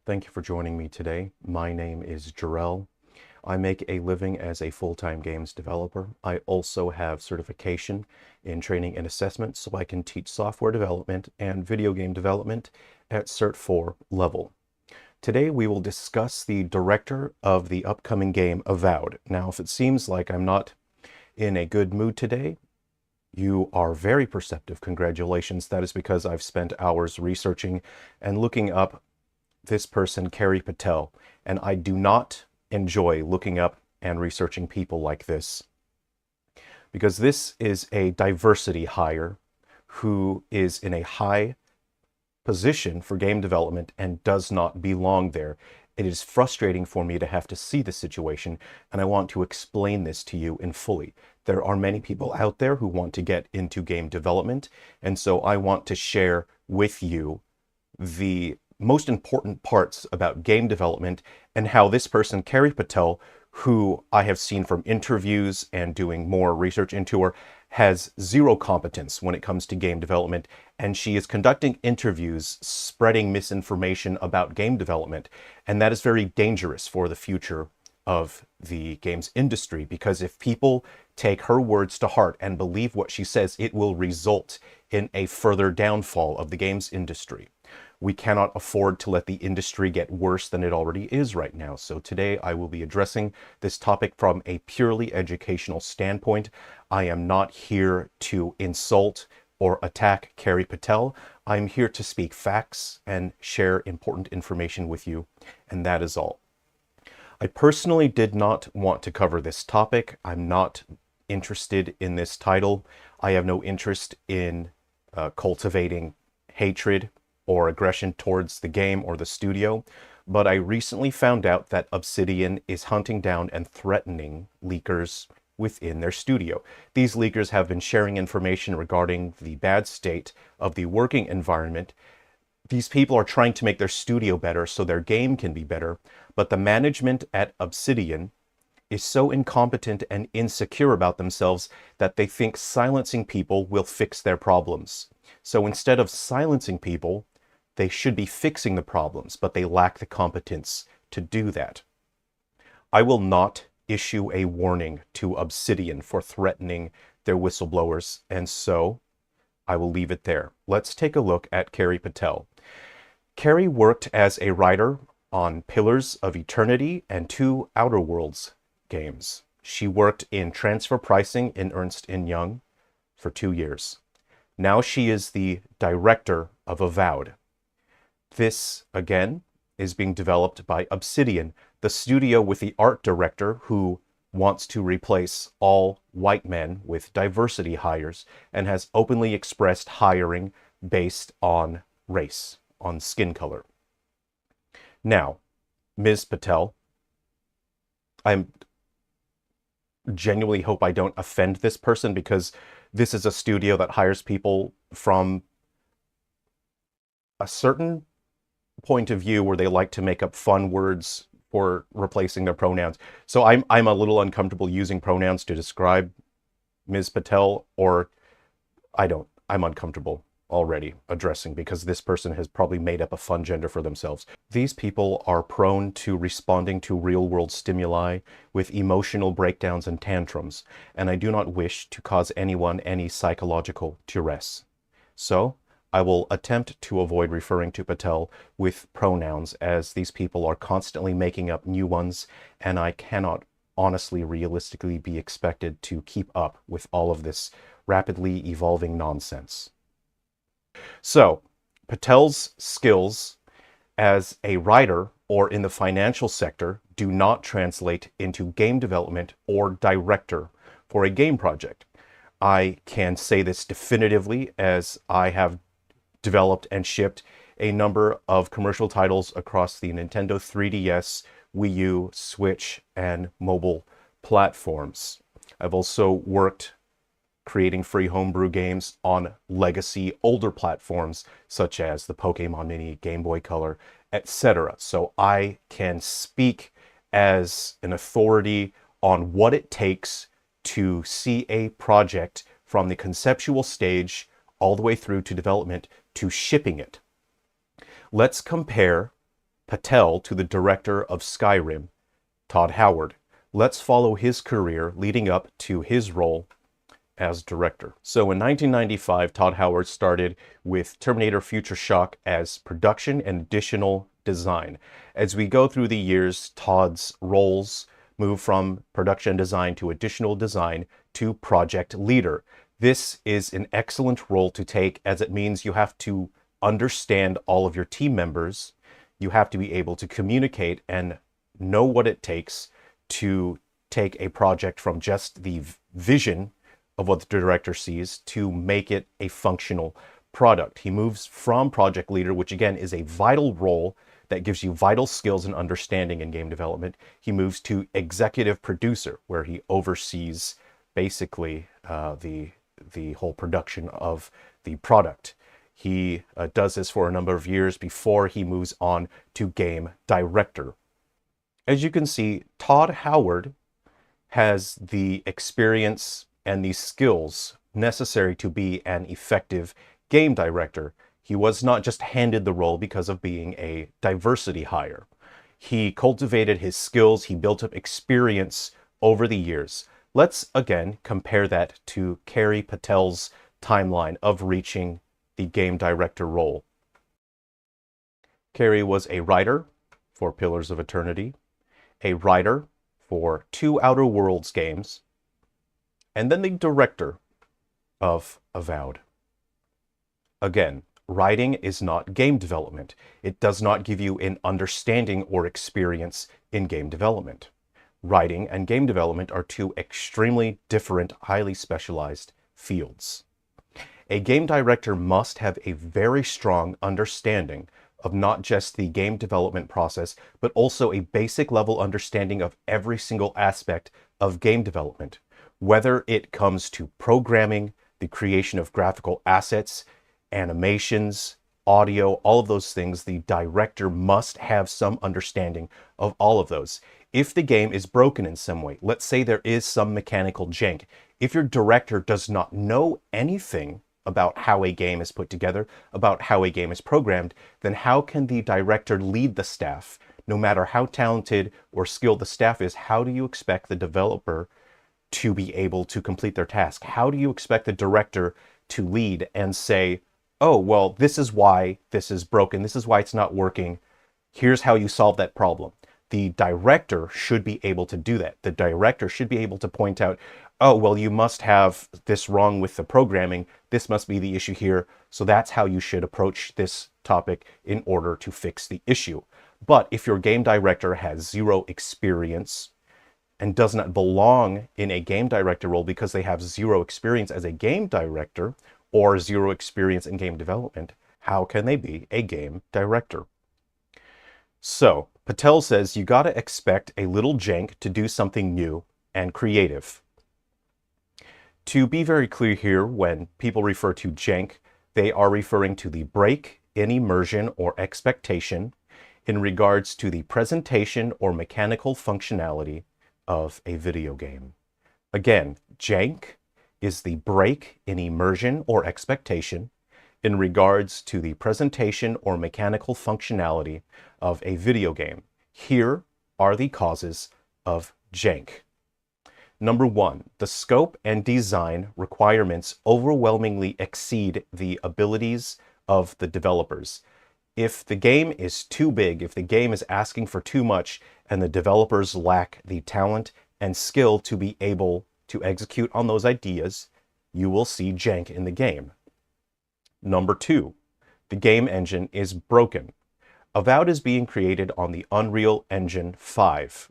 Thank you for joining me today. My name is Jarrell. I make a living as a full-time games developer. I also have certification in training and assessment, so I can teach software development and video game development at Cert 4 level. Today we will discuss the director of the upcoming game Avowed. Now, if it seems like I'm not in a good mood today, you are very perceptive. Congratulations. That is because I've spent hours researching and looking up this person, Kerry Patel, and I do not enjoy looking up and researching people like this, because this is a diversity hire who is in a high position for game development and does not belong there. It is frustrating for me to have to see this situation, and I want to explain this to you in fully. There are many people out there who want to get into game development, and so I want to share with you the most important parts about game development and how this person, Kerry Patel, who I have seen from interviews and doing more research into her, has zero competence when it comes to game development, and she is conducting interviews spreading misinformation about game development, and that is very dangerous for the future of the games industry, because if people take her words to heart and believe what she says, it will result in a further downfall of the games industry. We cannot afford to let the industry get worse than it already is right now. So today I will be addressing this topic from a purely educational standpoint. I am not here to insult or attack Kerry Patel. I'm here to speak facts and share important information with you, and that is all. I personally did not want to cover this topic. I'm not interested in this title. I have no interest in cultivating hatred or aggression towards the game or the studio, but I recently found out that Obsidian is hunting down and threatening leakers within their studio. These leakers have been sharing information regarding the bad state of the working environment. These people are trying to make their studio better so their game can be better, but the management at Obsidian is so incompetent and insecure about themselves that they think silencing people will fix their problems. So instead of silencing people, they should be fixing the problems, but they lack the competence to do that. I will not issue a warning to Obsidian for threatening their whistleblowers, and so I will leave it there. Let's take a look at Kerry Patel. Kerry worked as a writer on Pillars of Eternity and 2 Outer Worlds games. She worked in transfer pricing in Ernst & Young for 2 years. Now she is the director of Avowed. This, again, is being developed by Obsidian, the studio with the art director who wants to replace all white men with diversity hires and has openly expressed hiring based on race, on skin color. Now, Ms. Patel, I genuinely hope I don't offend this person, because this is a studio that hires people from a certain point of view where they like to make up fun words for replacing their pronouns. So I'm a little uncomfortable using pronouns to describe Ms. Patel, or I'm uncomfortable already addressing, because this person has probably made up a fun gender for themselves. These people are prone to responding to real-world stimuli with emotional breakdowns and tantrums, and I do not wish to cause anyone any psychological duress. So I will attempt to avoid referring to Patel with pronouns, as these people are constantly making up new ones, and I cannot honestly, realistically be expected to keep up with all of this rapidly evolving nonsense. So, Patel's skills as a writer or in the financial sector do not translate into game development or director for a game project. I can say this definitively, as I have developed and shipped a number of commercial titles across the Nintendo 3DS, Wii U, Switch, and mobile platforms. I've also worked creating free homebrew games on legacy older platforms such as the Pokemon Mini, Game Boy Color, etc. So I can speak as an authority on what it takes to see a project from the conceptual stage all the way through to development to shipping it. Let's compare Patel to the director of Skyrim, Todd Howard. Let's follow his career leading up to his role as director. So in 1995, Todd Howard started with Terminator Future Shock as production and additional design. As we go through the years, Todd's roles move from production design to additional design to project leader. This is an excellent role to take, as it means you have to understand all of your team members. You have to be able to communicate and know what it takes to take a project from just the vision of what the director sees to make it a functional product. He moves from project leader, which again is a vital role that gives you vital skills and understanding in game development. He moves to executive producer, where he oversees basically the whole production of the product. He does this for a number of years before he moves on to game director. As you can see, Todd Howard has the experience and the skills necessary to be an effective game director. He was not just handed the role because of being a diversity hire. He cultivated his skills, he built up experience over the years. Let's again compare that to Carey Patel's timeline of reaching the game director role. Carey was a writer for Pillars of Eternity, a writer for 2 Outer Worlds games, and then the director of Avowed. Again, writing is not game development. It does not give you an understanding or experience in game development. Writing and game development are 2 extremely different, highly specialized fields. A game director must have a very strong understanding of not just the game development process, but also a basic level understanding of every single aspect of game development. Whether it comes to programming, the creation of graphical assets, animations, audio, all of those things, the director must have some understanding of all of those. If the game is broken in some way, let's say there is some mechanical jank, if your director does not know anything about how a game is put together, about how a game is programmed, then how can the director lead the staff? No matter how talented or skilled the staff is, how do you expect the developer to be able to complete their task? How do you expect the director to lead and say, oh, well, this is why this is broken, this is why it's not working, here's how you solve that problem? The director should be able to do that. The director should be able to point out, oh, well, you must have this wrong with the programming, this must be the issue here, so that's how you should approach this topic in order to fix the issue. But if your game director has 0 experience and does not belong in a game director role because they have 0 experience as a game director or 0 experience in game development, how can they be a game director? So Patel says you got to expect a little jank to do something new and creative. To be very clear here, when people refer to jank, they are referring to the break in immersion or expectation in regards to the presentation or mechanical functionality of a video game. Again, jank is the break in immersion or expectation in regards to the presentation or mechanical functionality of a video game. Here are the causes of jank. Number 1, the scope and design requirements overwhelmingly exceed the abilities of the developers. If the game is too big, if the game is asking for too much, and the developers lack the talent and skill to be able to execute on those ideas, you will see jank in the game. Number 2, the game engine is broken. Avowed is being created on the Unreal Engine 5.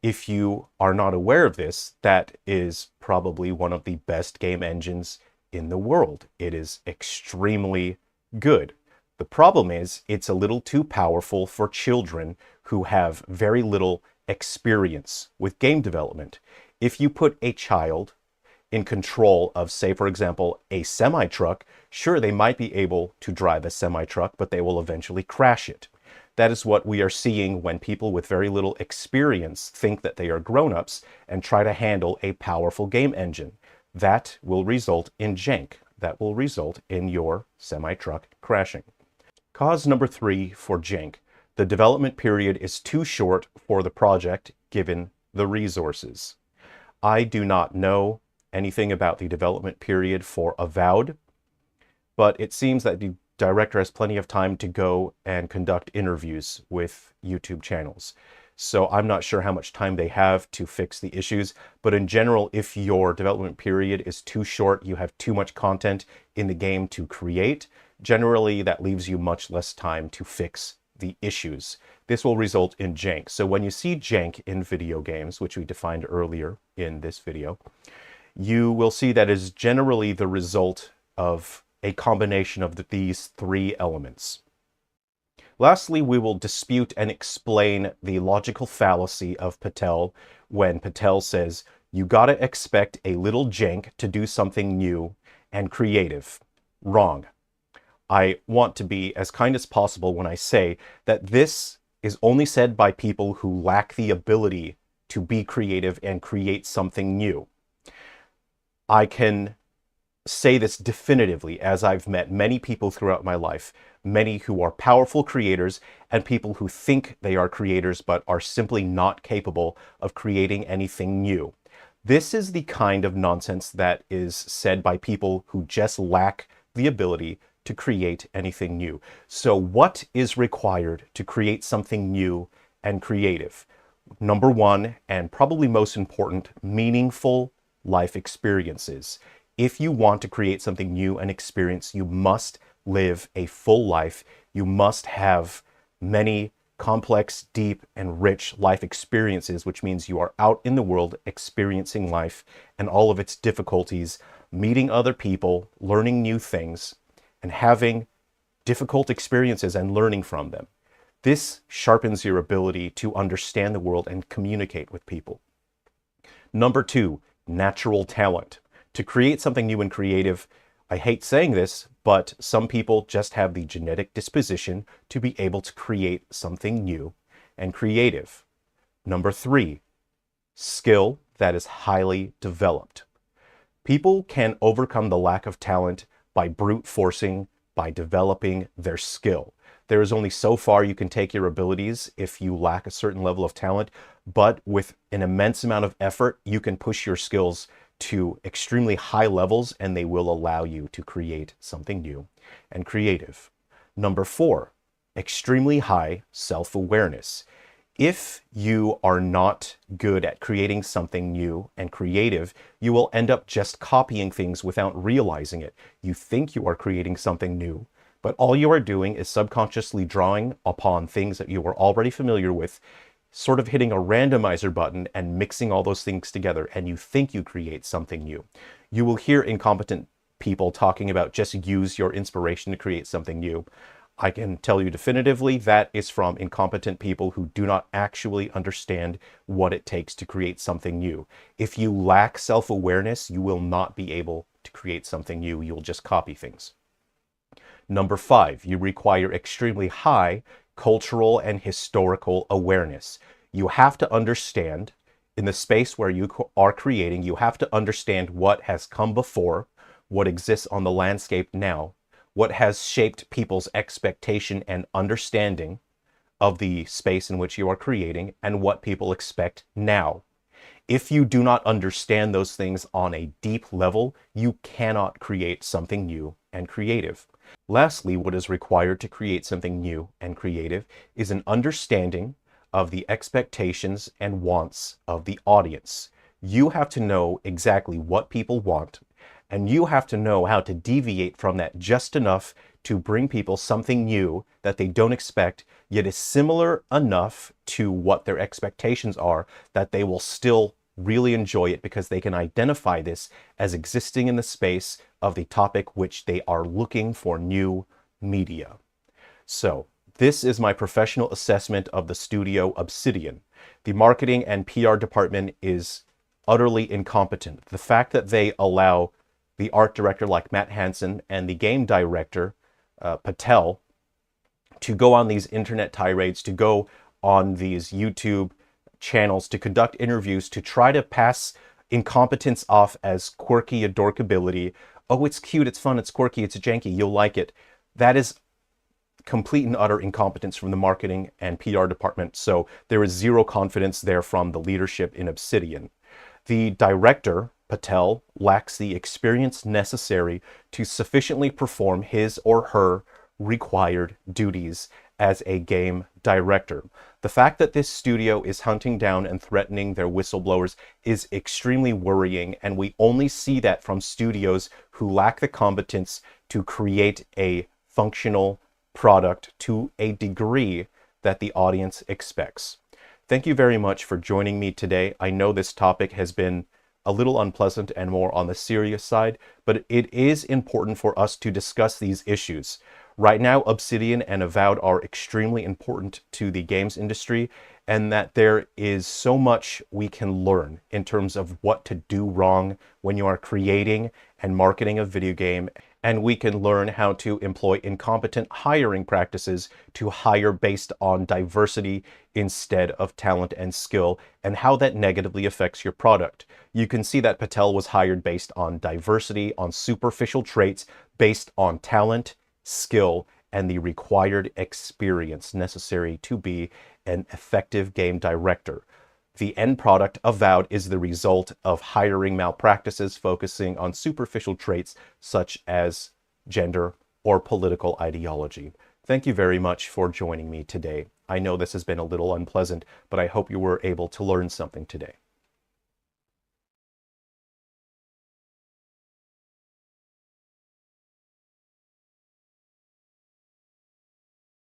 If you are not aware of this, that is probably one of the best game engines in the world. It is extremely good. The problem is it's a little too powerful for children who have very little experience with game development. If you put a child in control of, say, for example, a semi-truck, sure, they might be able to drive a semi-truck, but they will eventually crash it. That is what we are seeing when people with very little experience think that they are grown-ups and try to handle a powerful game engine. That will result in jank. That will result in your semi-truck crashing. Cause number 3 for jank, The development period is too short for the project given the resources. I do not know anything about the development period for Avowed, but it seems that the director has plenty of time to go and conduct interviews with YouTube channels. So I'm not sure how much time they have to fix the issues, but in general, if your development period is too short, you have too much content in the game to create, generally that leaves you much less time to fix the issues. This will result in jank. So when you see jank in video games, which we defined earlier in this video, you will see that is generally the result of a combination of these three elements. Lastly, we will dispute and explain the logical fallacy of Patel when Patel says, you gotta expect a little jank to do something new and creative. Wrong. I want to be as kind as possible when I say that this is only said by people who lack the ability to be creative and create something new. I can say this definitively, as I've met many people throughout my life, many who are powerful creators and people who think they are creators but are simply not capable of creating anything new. This is the kind of nonsense that is said by people who just lack the ability to create anything new. So what is required to create something new and creative? Number one, and probably most important, meaningful life experiences. If you want to create something new and experience, you must live a full life. You must have many complex, deep, and rich life experiences, which means you are out in the world experiencing life and all of its difficulties, meeting other people, learning new things, and having difficult experiences and learning from them. This sharpens your ability to understand the world and communicate with people. Number two, natural talent. To create something new and creative, I hate saying this, but some people just have the genetic disposition to be able to create something new and creative. Number three, skill that is highly developed. People can overcome the lack of talent by brute forcing, by developing their skill. There is only so far you can take your abilities if you lack a certain level of talent, but with an immense amount of effort, you can push your skills to extremely high levels and they will allow you to create something new and creative. Number four, extremely high self-awareness. If you are not good at creating something new and creative, you will end up just copying things without realizing it. You think you are creating something new, but all you are doing is subconsciously drawing upon things that you are already familiar with, sort of hitting a randomizer button and mixing all those things together, and you think you create something new. You will hear incompetent people talking about just use your inspiration to create something new. I can tell you definitively that is from incompetent people who do not actually understand what it takes to create something new. If you lack self-awareness, you will not be able to create something new. You'll just copy things. Number five, you require extremely high cultural and historical awareness. You have to understand, in the space where you are creating, you have to understand what has come before, what exists on the landscape now, what has shaped people's expectation and understanding of the space in which you are creating, and what people expect now. If you do not understand those things on a deep level, you cannot create something new and creative. Lastly, what is required to create something new and creative is an understanding of the expectations and wants of the audience. You have to know exactly what people want, and you have to know how to deviate from that just enough to bring people something new that they don't expect, yet is similar enough to what their expectations are that they will still really enjoy it because they can identify this as existing in the space of the topic which they are looking for new media. So this is my professional assessment of the studio Obsidian. The marketing and PR department is utterly incompetent. The fact that they allow the art director like Matt Hansen and the game director Patel to go on these internet tirades, to go on these YouTube channels, to conduct interviews, to try to pass incompetence off as quirky adorkability. Oh, it's cute, it's fun, it's quirky, it's janky, you'll like it. That is complete and utter incompetence from the marketing and PR department. So there is zero confidence there from the leadership in Obsidian. The director, Patel, lacks the experience necessary to sufficiently perform his or her required duties as a game director. The fact that this studio is hunting down and threatening their whistleblowers is extremely worrying, and we only see that from studios who lack the competence to create a functional product to a degree that the audience expects. Thank you very much for joining me today. I know this topic has been a little unpleasant and more on the serious side, but it is important for us to discuss these issues. Right now, Obsidian and Avowed are extremely important to the games industry, and that there is so much we can learn in terms of what to do wrong when you are creating and marketing a video game. And we can learn how to employ incompetent hiring practices to hire based on diversity instead of talent and skill, and how that negatively affects your product. You can see that Patel was hired based on diversity, on superficial traits, based on talent, skill, and the required experience necessary to be an effective game director. The end product, Avowed, is the result of hiring malpractices focusing on superficial traits such as gender or political ideology. Thank you very much for joining me today. I know this has been a little unpleasant, but I hope you were able to learn something today.